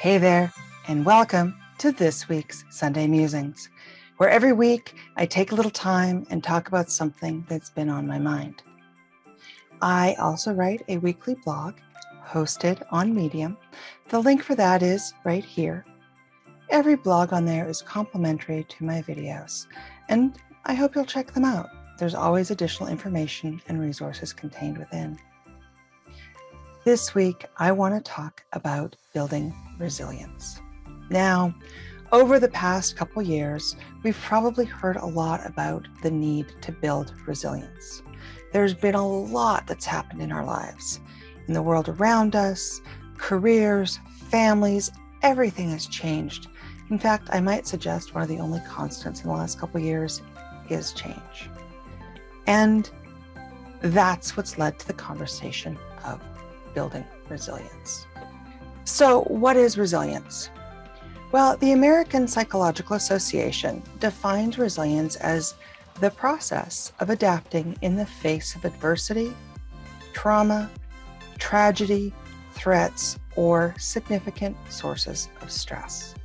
Hey there, and welcome to this week's Sunday Musings, where every week I take a little time and talk about something that's been on my mind. I also write a weekly blog hosted on Medium. The link for that is right here. Every blog on there is complimentary to my videos, and I hope you'll check them out. There's always additional information and resources contained within. This week, I want to talk about building resilience. Now, over the past couple years, we've probably heard a lot about the need to build resilience. There's been a lot that's happened in our lives, in the world around us, careers, families, everything has changed. In fact, I might suggest one of the only constants in the last couple years is change. And that's what's led to the conversation of building resilience. So what is resilience? Well, the American Psychological Association defines resilience as the process of adapting in the face of adversity, trauma, tragedy, threats, or significant sources of stress.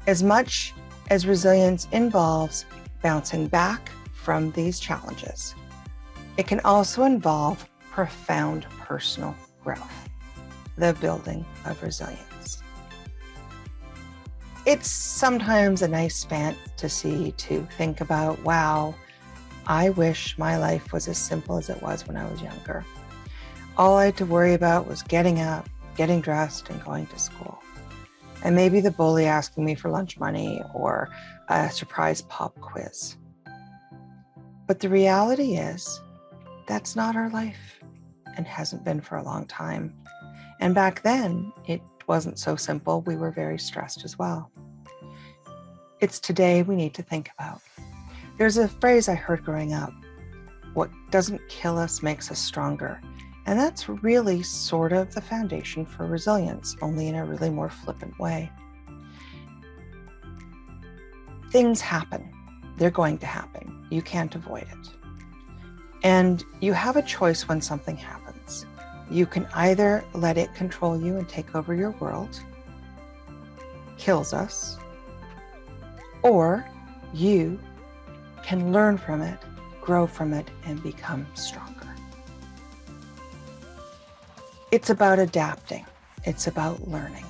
As much as resilience involves bouncing back from these challenges, it can also involve profound personal growth, the building of resilience. It's sometimes a nice fantasy to think about, wow, I wish my life was as simple as it was when I was younger. All I had to worry about was getting up, getting dressed, and going to school. And maybe the bully asking me for lunch money or a surprise pop quiz. But the reality is, that's not our life and hasn't been for a long time. And back then, it wasn't so simple. We were very stressed as well. It's today we need to think about. There's a phrase I heard growing up, what doesn't kill us makes us stronger. And that's really sort of the foundation for resilience, only in a really more flippant way. Things happen. They're going to happen. You can't avoid it. And you have a choice when something happens. You can either let it control you and take over your world, kills us, or you can learn from it, grow from it, and become stronger. It's about adapting. It's about learning.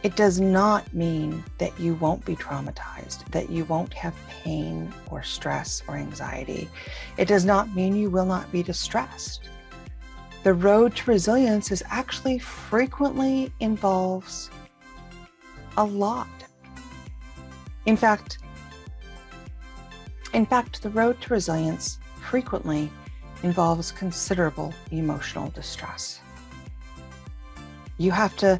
It does not mean that you won't be traumatized, that you won't have pain or stress or anxiety. It does not mean you will not be distressed. The road to resilience is actually frequently involves a lot. In fact, the road to resilience frequently involves considerable emotional distress. You have to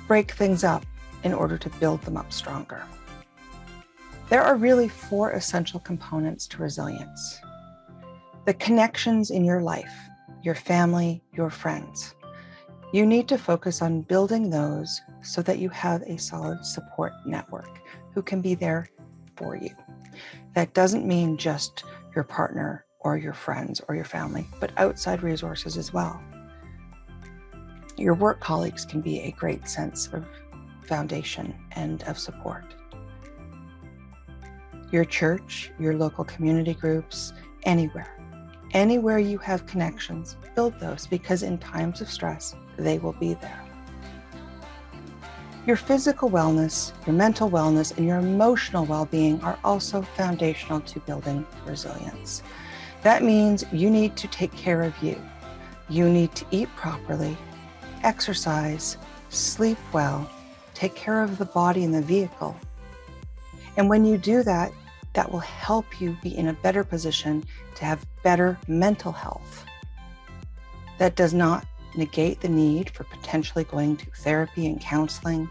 break things up in order to build them up stronger. There are really 4 essential components to resilience. The connections in your life, your family, your friends. You need to focus on building those so that you have a solid support network who can be there for you. That doesn't mean just your partner or your friends or your family, but outside resources as well. Your work colleagues can be a great sense of foundation and of support. Your church, your local community groups, anywhere you have connections, build those because in times of stress, they will be there. Your physical wellness, your mental wellness, and your emotional well-being are also foundational to building resilience. That means you need to take care of you. You need to eat properly, exercise, sleep well, take care of the body and the vehicle. And when you do that, that will help you be in a better position to have better mental health. That does not negate the need for potentially going to therapy and counseling,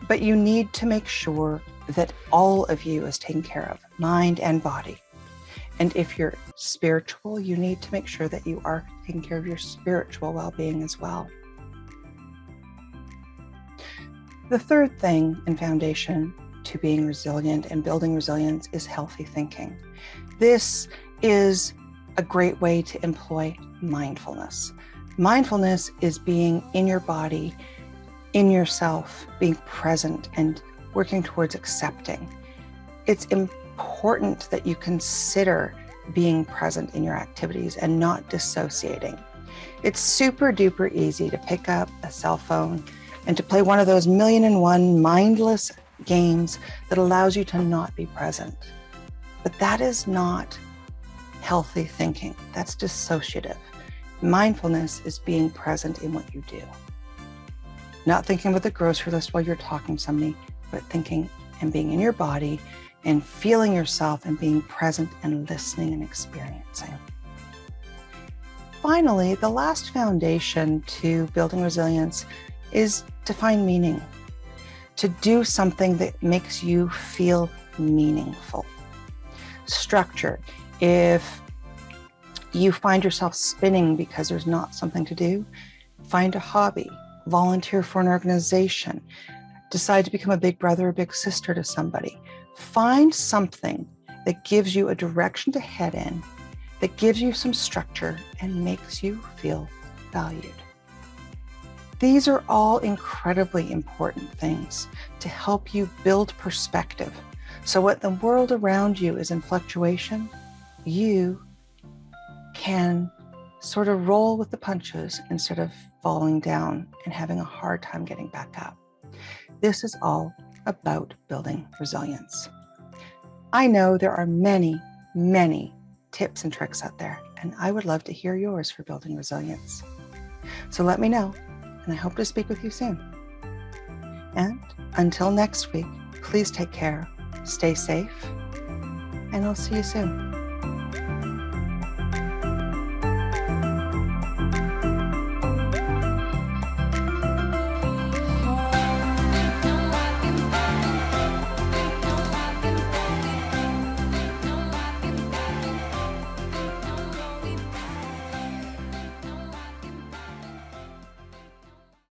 but you need to make sure that all of you is taken care of, mind and body. And if you're spiritual, you need to make sure that you are taking care of your spiritual well-being as well. The third thing and foundation to being resilient and building resilience is healthy thinking. This is a great way to employ mindfulness. Mindfulness is being in your body, in yourself, being present and working towards accepting. It's important that you consider being present in your activities and not dissociating. It's super duper easy to pick up a cell phone and to play one of those 1,000,001 mindless games that allows you to not be present. But that is not healthy thinking. That's dissociative. Mindfulness is being present in what you do. Not thinking about the grocery list while you're talking to somebody, but thinking and being in your body and feeling yourself and being present and listening and experiencing. Finally, the last foundation to building resilience is to find meaning, to do something that makes you feel meaningful. Structure. If you find yourself spinning because there's not something to do, find a hobby, volunteer for an organization, decide to become a big brother or big sister to somebody. Find something that gives you a direction to head in, that gives you some structure and makes you feel valued. These are all incredibly important things to help you build perspective. So when the world around you is in fluctuation, you can sort of roll with the punches instead of falling down and having a hard time getting back up. This is all about building resilience. I know there are many, many tips and tricks out there, and I would love to hear yours for building resilience. So let me know, and I hope to speak with you soon. And until next week, please take care, stay safe, and I'll see you soon.